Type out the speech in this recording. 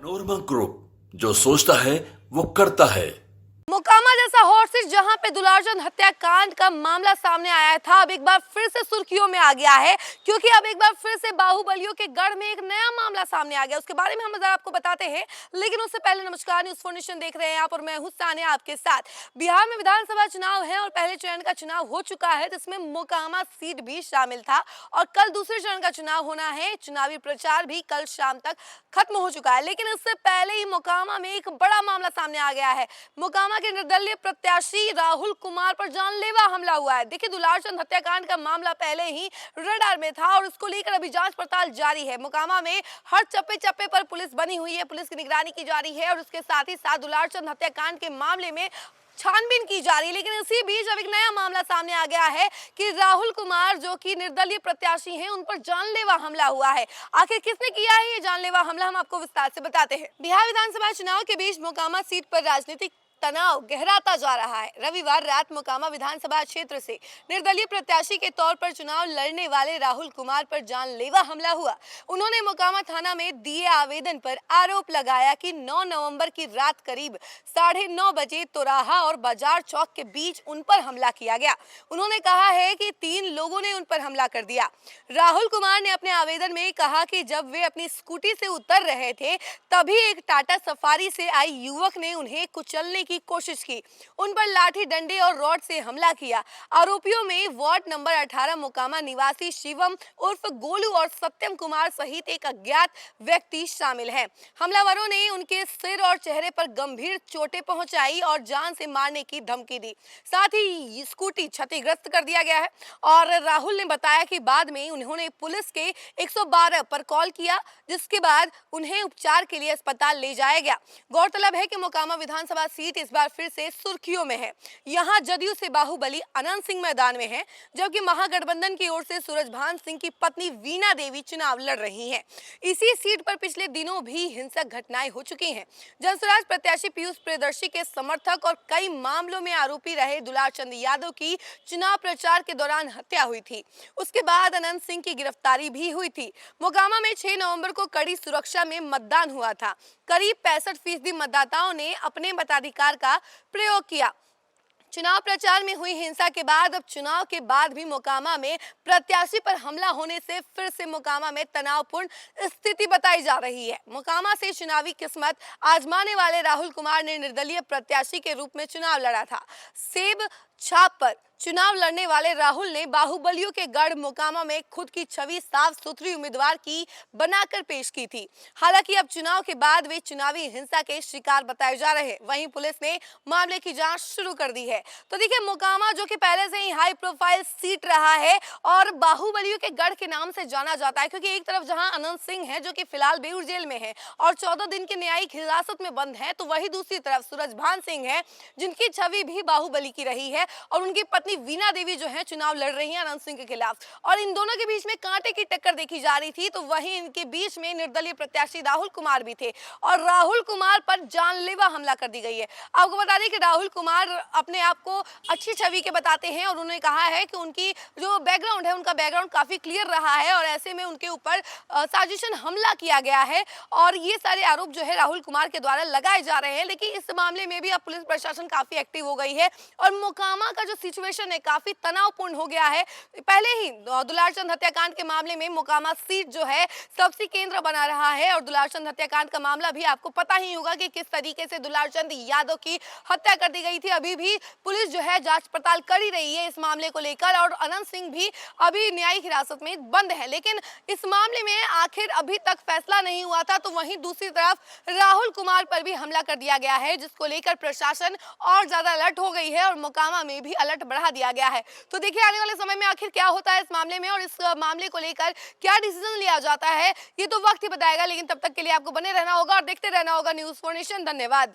Manorama group, जो सोचता है वो करता है। मोकामा जैसा हॉट सीट जहां पे दुलारचंद हत्याकांड का मामला सामने आया था, अब एक बार फिर से सुर्खियों में आ गया है, क्योंकि अब एक बार फिर से बाहुबलियों के गढ़ में एक नया मामला सामने आ गया। उसके बारे में हम जरा आपको बताते हैं, लेकिन उससे पहले नमस्कार, न्यूज़ 4 नेशन देख रहे हैं आप और मैं हूं सानिया आपके साथ। बिहार में विधानसभा चुनाव है और पहले चरण का चुनाव हो चुका है, जिसमें मोकामा सीट भी शामिल था और कल दूसरे चरण का चुनाव होना है। चुनावी प्रचार भी कल शाम तक खत्म हो चुका है, लेकिन इससे पहले ही मोकामा में एक बड़ा मामला सामने आ गया है। मोकामा के निर्दलीय प्रत्याशी राहुल कुमार पर जानलेवा हमला हुआ है। देखिए, दुलारचंद हत्याकांड का मामला पहले ही रडार में था और उसको लेकर अभी जांच पड़ताल जारी है। मोकामा में हर चप्पे चप्पे पर पुलिस बनी हुई है, पुलिस की निगरानी की जा रही है और उसके साथ ही साथ दुलारचंद हत्याकांड के मामले में छानबीन की जा रही है। लेकिन इसी बीच अब एक नया मामला सामने आ गया है कि राहुल कुमार, जो कि निर्दलीय प्रत्याशी हैं, उन पर जानलेवा हमला हुआ है। आखिर किसने किया है ये जानलेवा हमला, हम आपको विस्तार से बताते हैं। बिहार विधानसभा चुनाव के बीच मोकामा सीट पर राजनीतिक तनाव गहराता जा रहा है। रविवार रात मोकामा विधानसभा क्षेत्र से निर्दलीय प्रत्याशी के तौर पर चुनाव लड़ने वाले राहुल कुमार पर जानलेवा हमला हुआ। उन्होंने मोकामा थाना में दिए आवेदन पर आरोप लगाया कि 9 नवंबर की रात करीब 9:30 बजे तोराहा और बाजार चौक के बीच उन पर हमला किया गया। उन्होंने कहा है कि 3 लोगों ने उन पर हमला कर दिया। राहुल कुमार ने अपने आवेदन में कहा कि जब वे अपनी स्कूटी से उतर रहे थे, तभी एक टाटा सफारी से आई युवक ने उन्हें कुचलने की कोशिश की। उन पर लाठी डंडे और रॉड से हमला किया। आरोपियों में वार्ड नंबर 18 मोकामा निवासी शिवम उर्फ गोलू और सत्यम कुमार सहित एक अज्ञात व्यक्ति शामिल हैं। हमलावरों ने उनके सिर और चेहरे पर गंभीर चोटें पहुंचाई और जान से मारने की धमकी दी। साथ ही स्कूटी क्षतिग्रस्त कर दिया गया है और राहुल ने बताया कि बाद में उन्होंने पुलिस के 112 पर कॉल किया, जिसके बाद उन्हें उपचार के लिए अस्पताल ले जाया गया। गौरतलब है कि मोकामा विधानसभा सीट इस बार फिर से सुर्खियों में है। यहां जदयू से बाहुबली अनंत सिंह मैदान में हैं, जबकि महागठबंधन की ओर से सूरजभान सिंह की पत्नी वीणा देवी चुनाव लड़ रही हैं। इसी सीट पर पिछले दिनों भी हिंसक घटनाएं हो चुकी हैं। जनसुराज प्रत्याशी पीयूष प्रियदर्शी के समर्थक और कई मामलों में आरोपी रहे दुलारचंद यादव की चुनाव प्रचार के दौरान हत्या हुई थी। उसके बाद अनंत सिंह की गिरफ्तारी भी हुई थी। मोकामा में 6 नवंबर को कड़ी सुरक्षा में मतदान हुआ था। करीब 65% मतदाताओं ने अपने मताधिकार का प्रयोग किया। चुनाव प्रचार में हुई हिंसा के बाद अब चुनाव के बाद भी मोकामा में प्रत्याशी पर हमला होने से फिर से मोकामा में तनावपूर्ण स्थिति बताई जा रही है। मोकामा से चुनावी किस्मत आजमाने वाले राहुल कुमार ने निर्दलीय प्रत्याशी के रूप में चुनाव लड़ा था। सेब छाप पर चुनाव लड़ने वाले राहुल ने बाहुबलियों के गढ़ मोकामा में खुद की छवि साफ सुथरी उम्मीदवार की बनाकर पेश की थी। हालांकि अब चुनाव के बाद वे चुनावी हिंसा के शिकार बताए जा रहे हैं। वहीं पुलिस ने मामले की जांच शुरू कर दी है। तो देखिए, मोकामा जो कि पहले से ही हाई प्रोफाइल सीट रहा है और बाहुबलियों के गढ़ के नाम से जाना जाता है, क्योंकि एक तरफ जहां अनंत सिंह है, जो कि फिलहाल बेऊर जेल में है और 14 दिन की न्यायिक हिरासत में बंद है, तो वही दूसरी तरफ सूरजभान सिंह है, जिनकी छवि भी बाहुबली की रही है और उनकी पत्नी वीणा देवी जो है चुनाव लड़ रही हैं अनंत सिंह के खिलाफ। और इन दोनों के बीच में कांटे की टक्कर देखी जा रही थी। तो वहीं इनके बीच में निर्दलीय प्रत्याशी राहुल कुमार भी थे और राहुल कुमार पर जानलेवा हमला कर दी गई है। आपको बता दें कि राहुल कुमार अपने आप को अच्छी छवि के बताते हैं और उन्होंने कहा है कि उनकी जो बैकग्राउंड है, उनका बैकग्राउंड काफी क्लियर रहा है और ऐसे में उनके ऊपर साजिशन हमला किया गया है और ये सारे आरोप जो है राहुल कुमार के द्वारा लगाए जा रहे हैं। लेकिन इस मामले में भी अब पुलिस प्रशासन काफी एक्टिव हो गई है और मोकामा का जो सिचुएशन है काफी तनावपूर्ण हो गया है। पहले ही दुलारचंद हत्याकांड के मामले में मोकामा सीट जो है सबसे केंद्र बना रहा है और दुलारचंद हत्याकांड का मामला भी आपको पता ही होगा कि किस तरीके से दुलारचंद यादव की हत्या कर दी गई थी। अभी भी पुलिस जो है जांच पड़ताल कर ही रही है इस मामले को लेकर और अनंत सिंह भी अभी न्यायिक हिरासत में बंद है। लेकिन इस मामले में आखिर अभी तक फैसला नहीं हुआ था। तो वहीं दूसरी तरफ राहुल कुमार पर भी हमला कर दिया गया है, जिसको लेकर प्रशासन और ज्यादा अलर्ट हो गई है और मोकामा में भी अलर्ट बढ़ा दिया गया है। तो देखिए, आने वाले समय में आखिर क्या होता है इस मामले में और इस मामले को लेकर क्या डिसीजन लिया जाता है, ये तो वक्त ही बताएगा। लेकिन तब तक के लिए आपको बने रहना होगा और देखते रहना होगा न्यूज़ 4 नेशन। धन्यवाद।